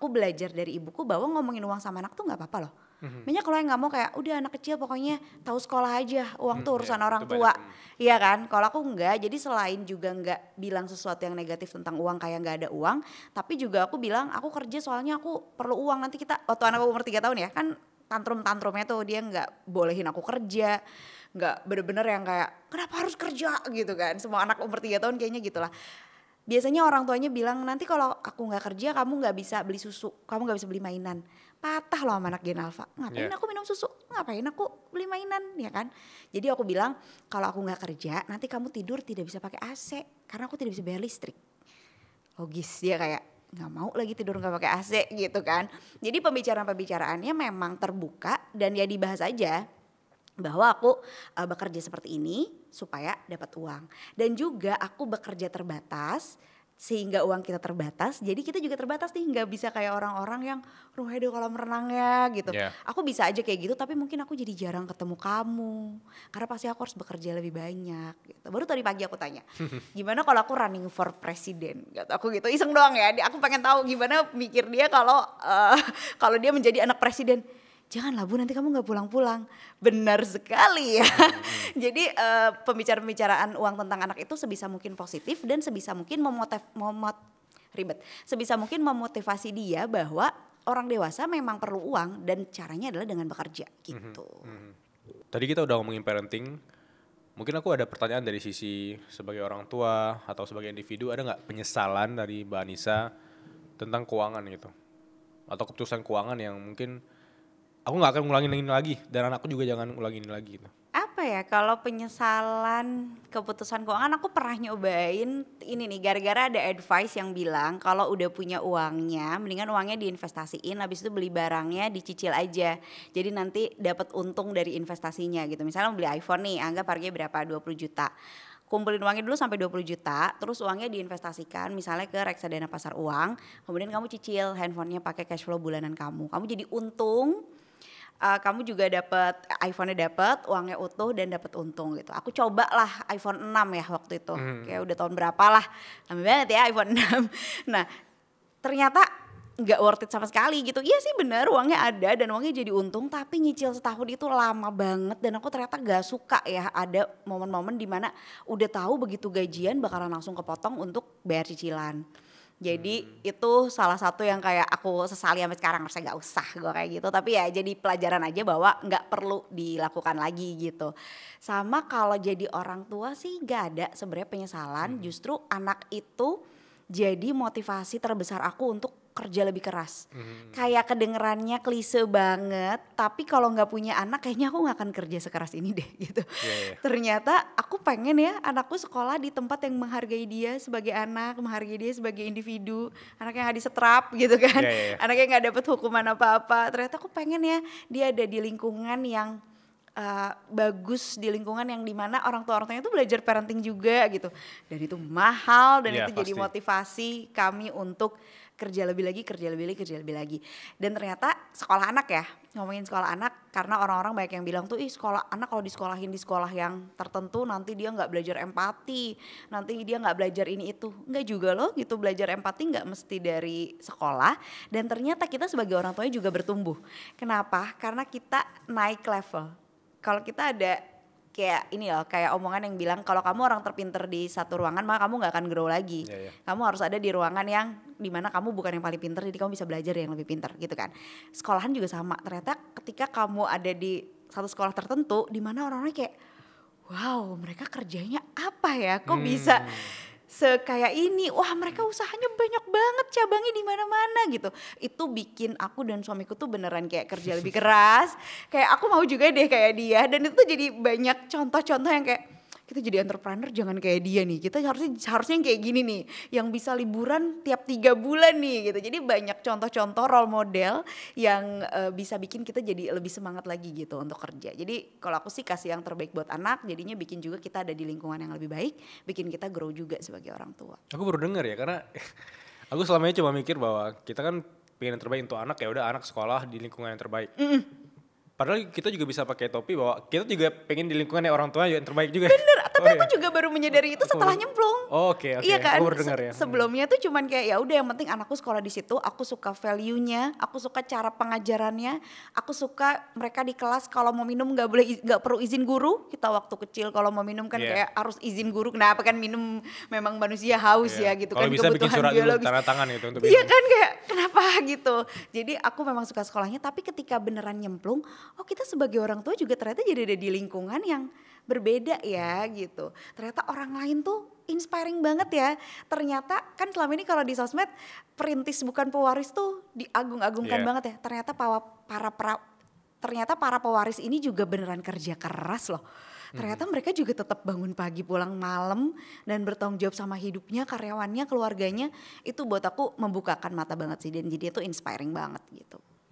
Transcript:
aku belajar dari ibuku bahwa ngomongin uang sama anak tuh nggak apa-apa loh. Banyak kalau yang nggak mau kayak udah anak kecil pokoknya tahu sekolah aja, uang tuh urusan orang tua, iya kan? Kalau aku enggak, jadi selain juga nggak bilang sesuatu yang negatif tentang uang kayak nggak ada uang, tapi juga aku bilang aku kerja soalnya aku perlu uang. Nanti kita waktu anak aku umur 3 tahun ya kan tantrumnya tuh dia nggak bolehin aku kerja, nggak bener-bener yang kayak kenapa harus kerja gitu kan? Semua anak umur 3 tahun kayaknya gitulah. Biasanya orang tuanya bilang nanti kalau aku nggak kerja kamu nggak bisa beli susu, kamu nggak bisa beli mainan. Patah loh sama anak Gen Alpha. Ngapain aku minum susu? Ngapain aku beli mainan, ya kan? Jadi aku bilang kalau aku nggak kerja nanti kamu tidur tidak bisa pakai AC karena aku tidak bisa bayar listrik. Logis dia kayak nggak mau lagi tidur nggak pakai AC gitu kan. Jadi pembicaraan-pembicaraannya memang terbuka dan ya dibahas aja bahwa aku bekerja seperti ini supaya dapat uang dan juga aku bekerja terbatas sehingga uang kita terbatas, jadi kita juga terbatas nih, nggak bisa kayak orang-orang yang rumahnya di kolam renangnya gitu. Aku bisa aja kayak gitu tapi mungkin aku jadi jarang ketemu kamu karena pasti aku harus bekerja lebih banyak gitu. Baru tadi pagi aku tanya gimana kalau aku running for president gitu. Aku gitu iseng doang ya, aku pengen tahu gimana mikir dia kalau kalau dia menjadi anak presiden. Janganlah Bu, nanti kamu gak pulang-pulang. Benar sekali ya. Jadi pembicaraan uang tentang anak itu sebisa mungkin positif dan sebisa mungkin sebisa mungkin memotivasi dia bahwa orang dewasa memang perlu uang dan caranya adalah dengan bekerja gitu. Tadi kita udah ngomongin parenting. Mungkin aku ada pertanyaan dari sisi sebagai orang tua atau sebagai individu, ada gak penyesalan dari Mbak Anissa tentang keuangan gitu? Atau keputusan keuangan yang mungkin aku gak akan ngulangin ini lagi dan anakku juga jangan ngulangin ini lagi gitu. Apa ya kalau penyesalan keputusan keuangan, aku pernah nyobain ini nih gara-gara ada advice yang bilang kalau udah punya uangnya mendingan uangnya diinvestasiin, habis itu beli barangnya dicicil aja. Jadi nanti dapat untung dari investasinya gitu. Misalnya beli iPhone nih, anggap harganya berapa 20 juta. Kumpulin uangnya dulu sampai 20 juta, terus uangnya diinvestasikan misalnya ke reksadana pasar uang, kemudian kamu cicil handphonenya pakai cash flow bulanan kamu jadi untung. Kamu juga dapat iPhone-nya dapat, uangnya utuh dan dapat untung gitu. Aku coba lah iPhone 6 ya waktu itu. Kayak udah tahun berapa lah. Lama banget ya iPhone 6. Nah, ternyata enggak worth it sama sekali gitu. Iya sih benar uangnya ada dan uangnya jadi untung, tapi nyicil setahun itu lama banget dan aku ternyata gak suka ya ada momen-momen dimana udah tahu begitu gajian bakalan langsung kepotong untuk bayar cicilan. Jadi itu salah satu yang kayak aku sesali sampai sekarang, harusnya gak usah gue kayak gitu. Tapi ya jadi pelajaran aja bahwa gak perlu dilakukan lagi gitu. Sama kalau jadi orang tua sih gak ada sebenarnya penyesalan. Justru anak itu jadi motivasi terbesar aku untuk kerja lebih keras. Kayak kedengerannya klise banget, tapi kalau nggak punya anak kayaknya aku nggak akan kerja sekeras ini deh gitu. Ternyata aku pengen ya anakku sekolah di tempat yang menghargai dia sebagai anak, menghargai dia sebagai individu, anak yang nggak disetrap gitu kan, anak yang nggak dapet hukuman apa-apa. Ternyata aku pengen ya dia ada di lingkungan yang bagus, di lingkungan yang dimana orang tuanya itu belajar parenting juga gitu, dan itu mahal dan itu pasti jadi motivasi kami untuk kerja lebih lagi. Dan ternyata sekolah anak ya, ngomongin sekolah anak, karena orang-orang banyak yang bilang tuh sekolah anak kalau disekolahin di sekolah yang tertentu nanti dia nggak belajar empati, nanti dia nggak belajar ini itu. Nggak juga loh gitu, belajar empati nggak mesti dari sekolah. Dan ternyata kita sebagai orang tuanya juga bertumbuh. Kenapa? Karena kita naik level. Kalau kita ada kayak ini loh, kayak omongan yang bilang kalau kamu orang terpinter di satu ruangan maka kamu nggak akan grow lagi. Kamu harus ada di ruangan yang dimana kamu bukan yang paling pinter, jadi kamu bisa belajar yang lebih pinter gitu kan. Sekolahan juga sama. Ternyata ketika kamu ada di satu sekolah tertentu dimana orang-orangnya kayak wow, mereka kerjanya apa ya, kok bisa sekaya ini, wah mereka usahanya banyak banget, cabangnya di mana-mana gitu. Itu bikin aku dan suamiku tuh beneran kayak kerja lebih keras. Kayak aku mau juga deh kayak dia, dan itu jadi banyak contoh-contoh yang kayak kita jadi entrepreneur jangan kayak dia nih. Kita harusnya yang kayak gini nih, yang bisa liburan tiap 3 bulan nih gitu. Jadi banyak contoh-contoh role model yang bisa bikin kita jadi lebih semangat lagi gitu untuk kerja. Jadi kalau aku sih kasih yang terbaik buat anak, jadinya bikin juga kita ada di lingkungan yang lebih baik, bikin kita grow juga sebagai orang tua. Aku baru dengar ya, karena aku selama ini cuma mikir bahwa kita kan pengen yang terbaik untuk anak, ya udah anak sekolah di lingkungan yang terbaik. Padahal kita juga bisa pakai topi bahwa kita juga pengen di lingkungan yang orang tua yang terbaik juga. Bener, Tapi Oh aku iya? juga baru menyadari itu setelah nyemplung. Oh, oke, Iya kan? aku baru dengar ya. Sebelumnya tuh cuman kayak ya udah yang penting anakku sekolah di situ, aku suka value-nya, aku suka cara pengajarannya, aku suka mereka di kelas kalau mau minum nggak perlu izin guru. Kita waktu kecil kalau mau minum kan Iya. kayak harus izin guru. Kenapa kan minum memang manusia haus Iya. ya gitu Kalau kan bisa bikin kebutuhan surat dulu, biologis. tanda tangan gitu untuk Iya minum. kan kayak kenapa gitu. Jadi aku memang suka sekolahnya tapi ketika beneran nyemplung, oh kita sebagai orang tua juga ternyata jadi ada di lingkungan yang berbeda ya gitu. Ternyata orang lain tuh inspiring banget ya. Ternyata kan selama ini kalau di sosmed perintis bukan pewaris tuh diagung-agungkan Iya. banget ya. Ternyata ternyata para pewaris ini juga beneran kerja keras loh. Ternyata mereka juga tetap bangun pagi pulang malam dan bertanggung jawab sama hidupnya, karyawannya, keluarganya. Itu buat aku membukakan mata banget sih dan jadi itu inspiring banget gitu.